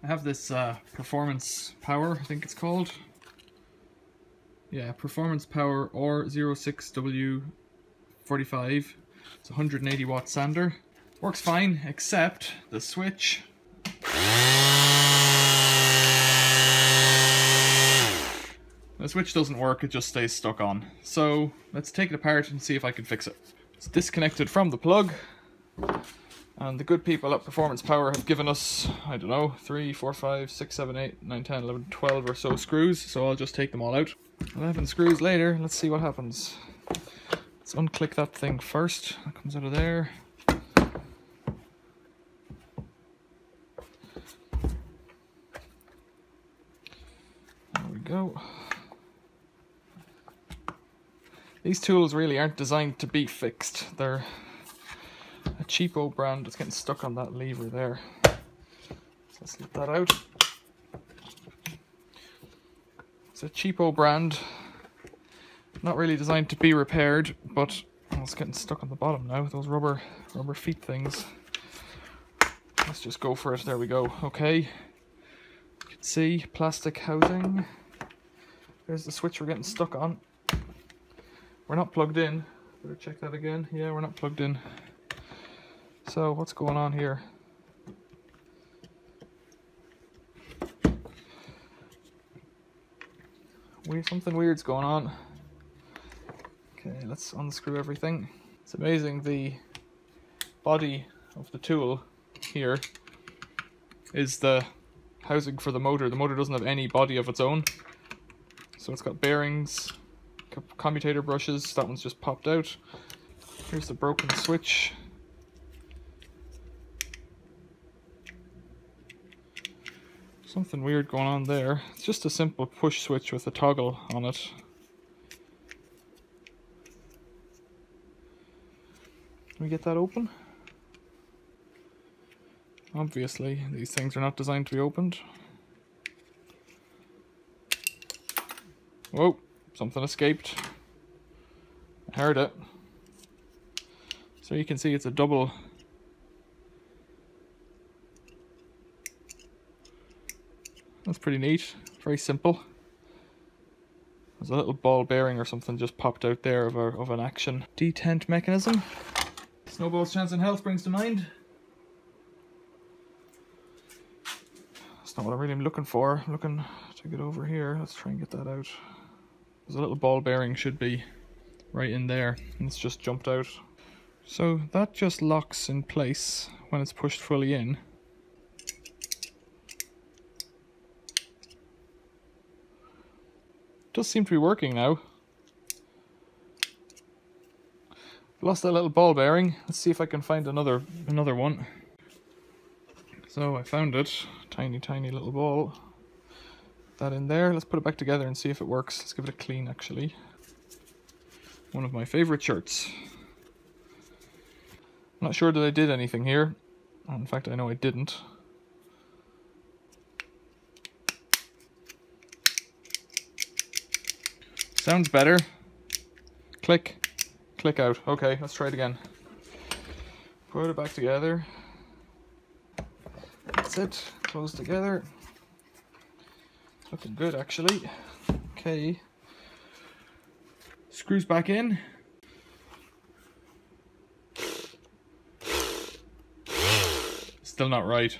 I have this Performance Power, I think it's called. Yeah, Performance Power or 06W45. It's a 180 watt sander. Works fine, except the switch. The switch doesn't work, it just stays stuck on. So let's take it apart and see if I can fix it. It's disconnected from the plug. And the good people at Performance Power have given us, I don't know, 3, 4, 5, 6, 7, 8, 9, 10, 11, 12 or so screws. So I'll just take them all out. 11 screws later, let's see what happens. Let's unclick that thing first. That comes out of there. There we go. These tools really aren't designed to be fixed. They're a cheapo brand. It's getting stuck on that lever there. So let's get that out. It's a cheapo brand. Not really designed to be repaired, but it's getting stuck on the bottom now with those rubber feet things. Let's just go for it. There we go. Okay. You can see plastic housing. There's the switch we're getting stuck on. We're not plugged in. Better check that again. Yeah, we're not plugged in. So what's going on here? Something weird's going on. Okay, let's unscrew everything. It's amazing, the body of the tool here is the housing for the motor. The motor doesn't have any body of its own. So it's got bearings, commutator brushes. That one's just popped out. Here's the broken switch. Something weird going on there. It's just a simple push switch with a toggle on it. Can we get that open? Obviously, these things are not designed to be opened. Whoa, something escaped. I heard it. So you can see it's a double. That's pretty neat. Very simple. There's a little ball bearing or something just popped out there of an action detent mechanism. Snowball's chance in health brings to mind. That's not what I really am looking for. I'm looking to get over here. Let's try and get that out. There's a little ball bearing should be right in there, and it's just jumped out. So that just locks in place when it's pushed fully in. Does seem to be working now. Lost that little ball bearing. Let's see if I can find another one. So I found it. Tiny little ball. That in there. Let's put it back together and see if it works. Let's give it a clean actually. One of my favorite shirts. I'm not sure that I did anything here. In fact, I know I didn't. Sounds better. Click. Click out. Okay, let's try it again. Put it back together. That's it. Close together. Looking good actually. Okay. Screws back in. Still not right.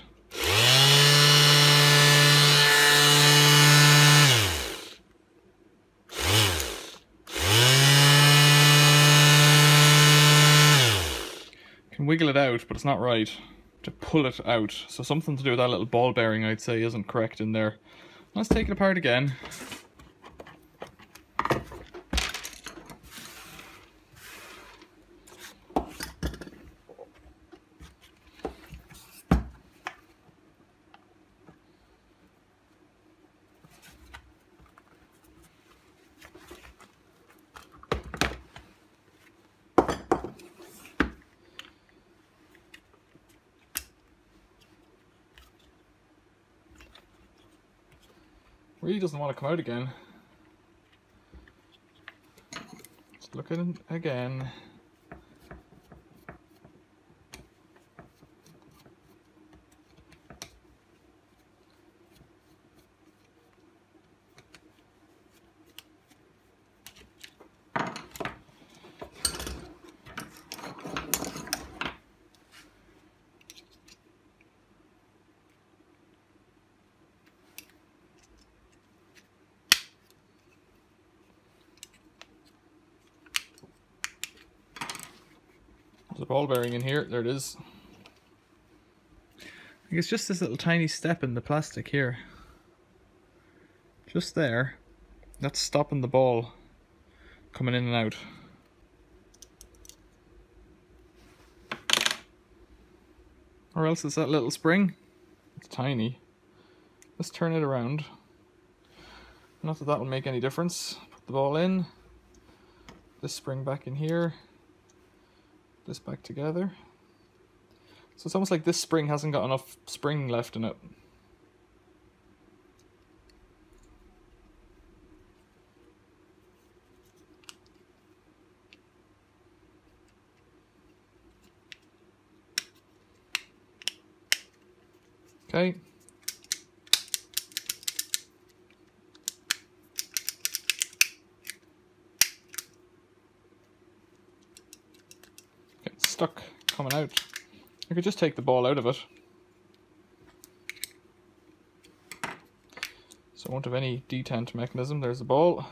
Can wiggle it out, but it's not right to pull it out. So something to do with that little ball bearing, I'd say, isn't correct in there. Let's take it apart again. Really doesn't want to come out again. Let's look at it again. ball bearing in here. There it is. I think it's just this little tiny step in the plastic here. Just there. That's stopping the ball coming in and out. Or else it's that little spring. It's tiny. Let's turn it around. Not that that will make any difference. Put the ball in. This spring back in here. This back together. So it's almost like this spring hasn't got enough spring left in it. Okay. It's stuck coming out. I could just take the ball out of it. So it won't have any detent mechanism. There's the ball.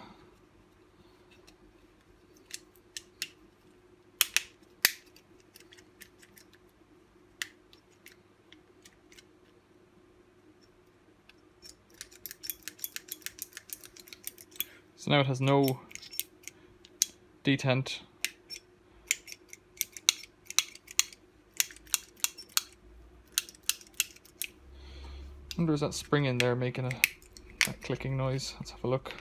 So now it has no detent. I wonder is that spring in there making that clicking noise? Let's have a look.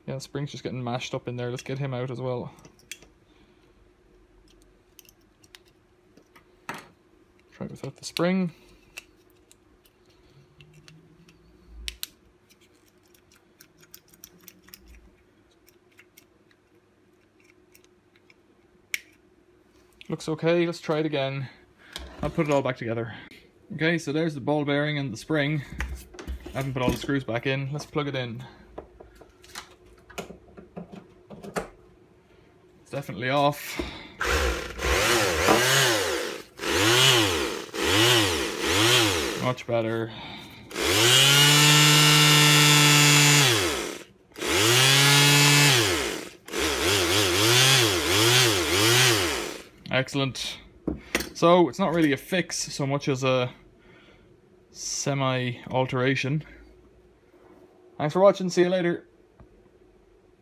Yeah, the spring's just getting mashed up in there. Let's get him out as well. Try it without the spring. Looks okay, let's try it again. I'll put it all back together. Okay, so there's the ball bearing and the spring. I haven't put all the screws back in. Let's plug it in. It's definitely off. Much better. Excellent. So it's not really a fix so much as a semi-alteration. Thanks for watching, see you later.